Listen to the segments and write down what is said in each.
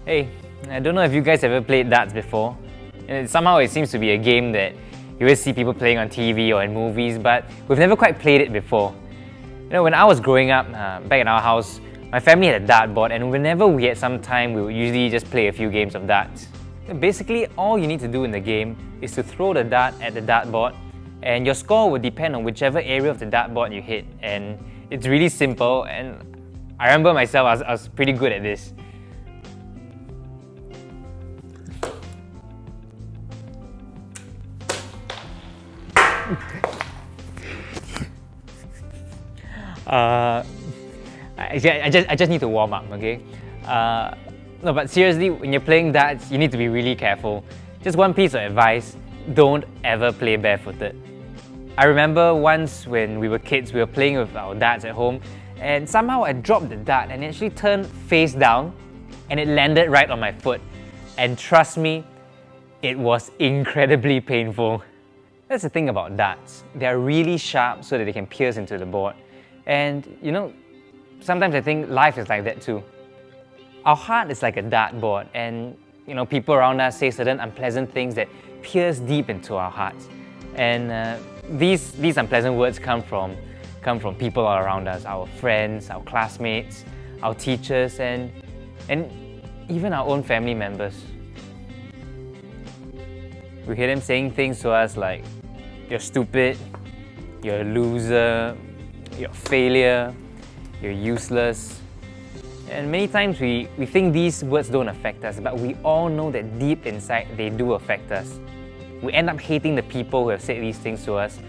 Hey, I don't know if you guys ever played darts before. Somehow it seems to be a game that you always see people playing on TV or in movies, but we've never quite played it before. You know, when I was growing up, back in our house, my family had a dartboard, and whenever we had some time, we would usually just play a few games of darts. Basically, all you need to do in the game is to throw the dart at the dartboard, and your score would depend on whichever area of the dartboard you hit. And it's really simple, and I remember myself, I was pretty good at this. I just need to warm up, okay? No, but seriously, when you're playing darts, you need to be really careful. Just one piece of advice, don't ever play barefooted. I remember once when we were kids, we were playing with our darts at home, and somehow I dropped the dart and it actually turned face down and it landed right on my foot. And trust me, it was incredibly painful. That's the thing about darts. They're really sharp so that they can pierce into the board. And you know, sometimes I think life is like that too. Our heart is like a dartboard, and you know, people around us say certain unpleasant things that pierce deep into our hearts. And these unpleasant words come from people all around us, our friends, our classmates, our teachers, and even our own family members. We hear them saying things to us like, you're stupid, you're a loser, you're a failure, you're useless. And many times we think these words don't affect us, but we all know that deep inside they do affect us. We end up hating the people who have said these things to us,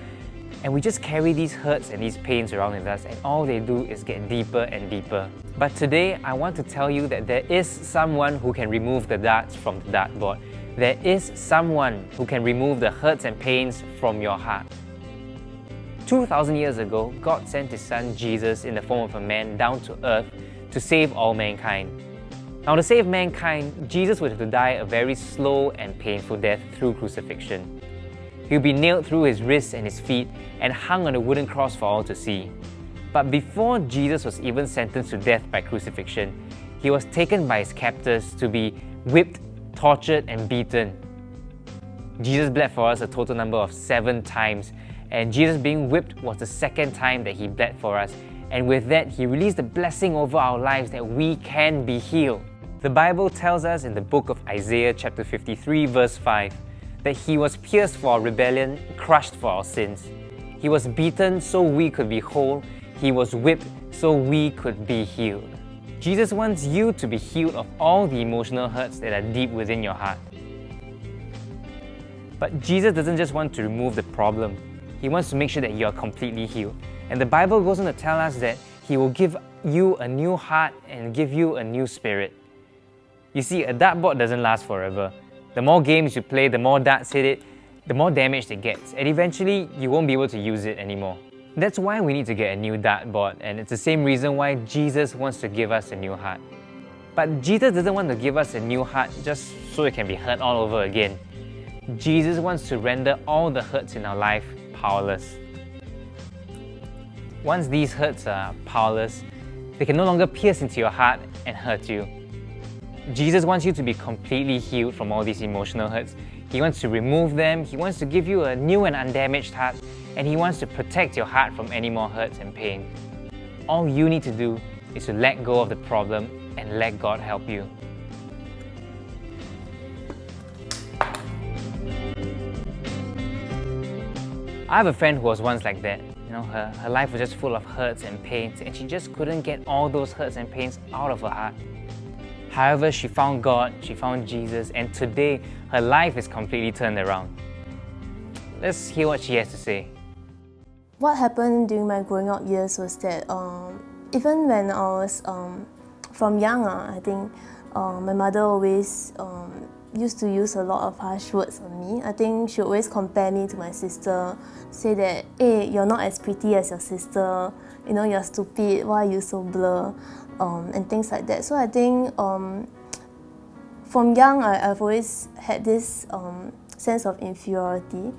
and we just carry these hurts and these pains around with us, and all they do is get deeper and deeper. But today, I want to tell you that there is someone who can remove the darts from the dartboard. There is someone who can remove the hurts and pains from your heart. 2,000 years ago, God sent His Son Jesus in the form of a man down to earth to save all mankind. Now, to save mankind, Jesus would have to die a very slow and painful death through crucifixion. He would be nailed through His wrists and His feet and hung on a wooden cross for all to see. But before Jesus was even sentenced to death by crucifixion, He was taken by His captors to be whipped, tortured, and beaten. Jesus bled for us a total number of 7 times, and Jesus being whipped was the 2nd time that He bled for us. And with that, He released the blessing over our lives that we can be healed. The Bible tells us in the book of Isaiah chapter 53 verse 5 that He was pierced for our rebellion, crushed for our sins. He was beaten so we could be whole. He was whipped so we could be healed. Jesus wants you to be healed of all the emotional hurts that are deep within your heart. But Jesus doesn't just want to remove the problem. He wants to make sure that you are completely healed. And the Bible goes on to tell us that He will give you a new heart and give you a new spirit. You see, a dartboard doesn't last forever. The more games you play, the more darts hit it, the more damage it gets, and eventually you won't be able to use it anymore. That's why we need to get a new dartboard, and it's the same reason why Jesus wants to give us a new heart. But Jesus doesn't want to give us a new heart just so it can be hurt all over again. Jesus wants to render all the hurts in our life powerless. Once these hurts are powerless, they can no longer pierce into your heart and hurt you. Jesus wants you to be completely healed from all these emotional hurts. He wants to remove them, He wants to give you a new and undamaged heart, and He wants to protect your heart from any more hurts and pain. All you need to do is to let go of the problem and let God help you. I have a friend who was once like that. You know, her life was just full of hurts and pains, and she just couldn't get all those hurts and pains out of her heart. However, she found God, she found Jesus, and today her life is completely turned around. Let's hear what she has to say. What happened during my growing up years was that even when I was from young, I think my mother always used to use a lot of harsh words on me. I think she always compare me to my sister, say that, hey, you're not as pretty as your sister, you know, you're stupid, why are you so blur, and things like that. So I think from young, I've always had this sense of inferiority.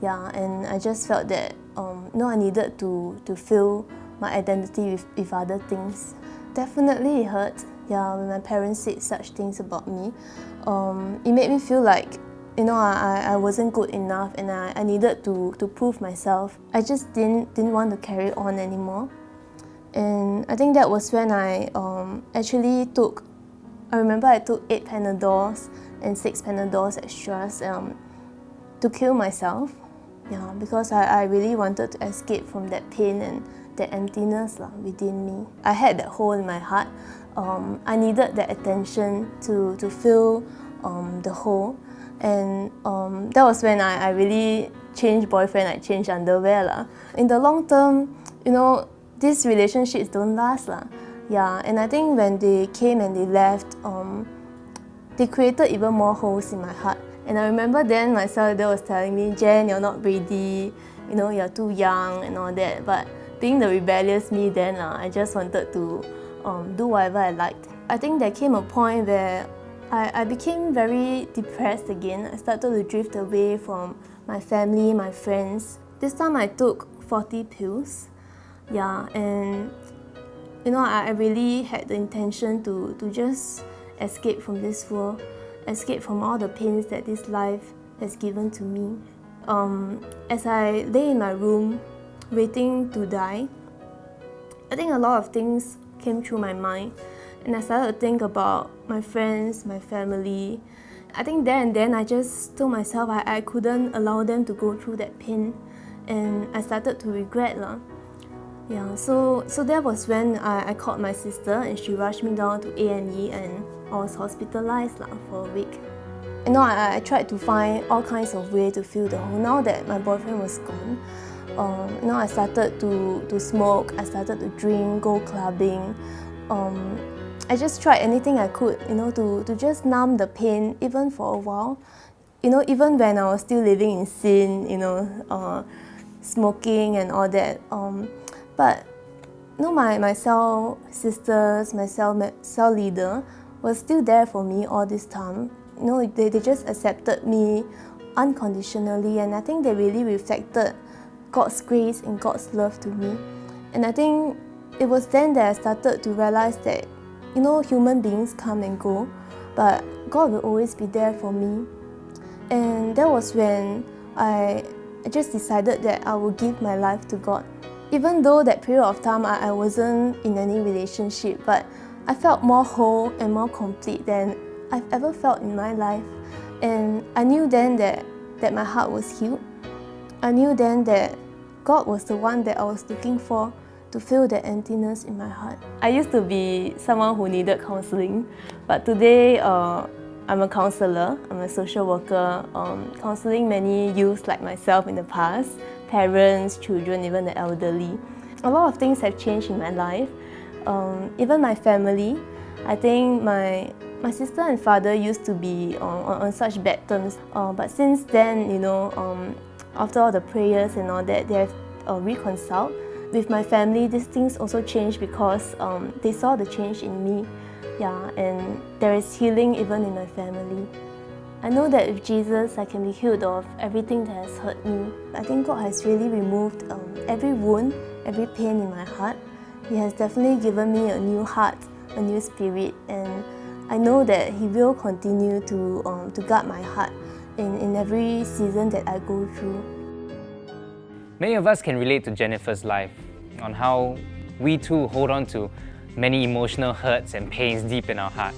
Yeah, and I just felt that I needed to fill my identity with other things. Definitely it hurt, yeah, when my parents said such things about me. It made me feel like, I wasn't good enough, and I needed to prove myself. I just didn't want to carry on anymore. And I think that was when I remember I took 8 Panadols and 6 Panadols extras to kill myself. Yeah, because I really wanted to escape from that pain and that emptiness within me. I had that hole in my heart. I needed that attention to fill the hole. And that was when I really changed boyfriend, I changed underwear. In the long term, these relationships don't last. Yeah, and I think when they came and they left, they created even more holes in my heart. And I remember then my father was telling me, Jen, you're not ready, you're too young and all that. But being the rebellious me then, I just wanted to do whatever I liked. I think there came a point where I became very depressed again. I started to drift away from my family, my friends. This time I took 40 pills. Yeah, and I really had the intention to just escape from this world, escape from all the pains that this life has given to me. As I lay in my room waiting to die, I think a lot of things came through my mind, and I started to think about my friends, my family. I think there and then I just told myself I couldn't allow them to go through that pain, and I started to regret. Yeah, so that was when I called my sister, and she rushed me down to A&E, and I was hospitalized for a week. I tried to find all kinds of ways to fill the hole. Now that my boyfriend was gone, I started to smoke, I started to drink, go clubbing. I just tried anything I could, to just numb the pain, even for a while. Even when I was still living in sin, smoking and all that. But my cell sisters, my cell leader was still there for me all this time. They just accepted me unconditionally, and I think they really reflected God's grace and God's love to me. And I think it was then that I started to realize that, human beings come and go, but God will always be there for me. And that was when I just decided that I would give my life to God. Even though that period of time I wasn't in any relationship, but I felt more whole and more complete than I've ever felt in my life. And I knew then that my heart was healed. I knew then that God was the one that I was looking for to fill that emptiness in my heart. I used to be someone who needed counseling, but today I'm a counselor, I'm a social worker, counseling many youths like myself in the past, parents, children, even the elderly. A lot of things have changed in my life. Even my family. I think my sister and father used to be on such bad terms, but since then, after all the prayers and all that, they have reconciled. With my family, these things also changed because they saw the change in me. Yeah, and there is healing even in my family. I know that with Jesus, I can be healed of everything that has hurt me. I think God has really removed every wound, every pain in my heart. He has definitely given me a new heart, a new spirit, and I know that He will continue to guard my heart in every season that I go through. Many of us can relate to Jennifer's life on how we too hold on to many emotional hurts and pains deep in our heart.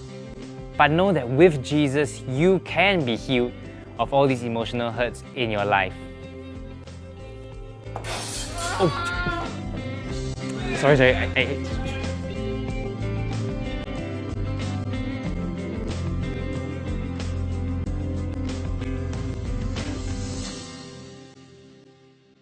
But know that with Jesus, you can be healed of all these emotional hurts in your life. Oh. Sorry,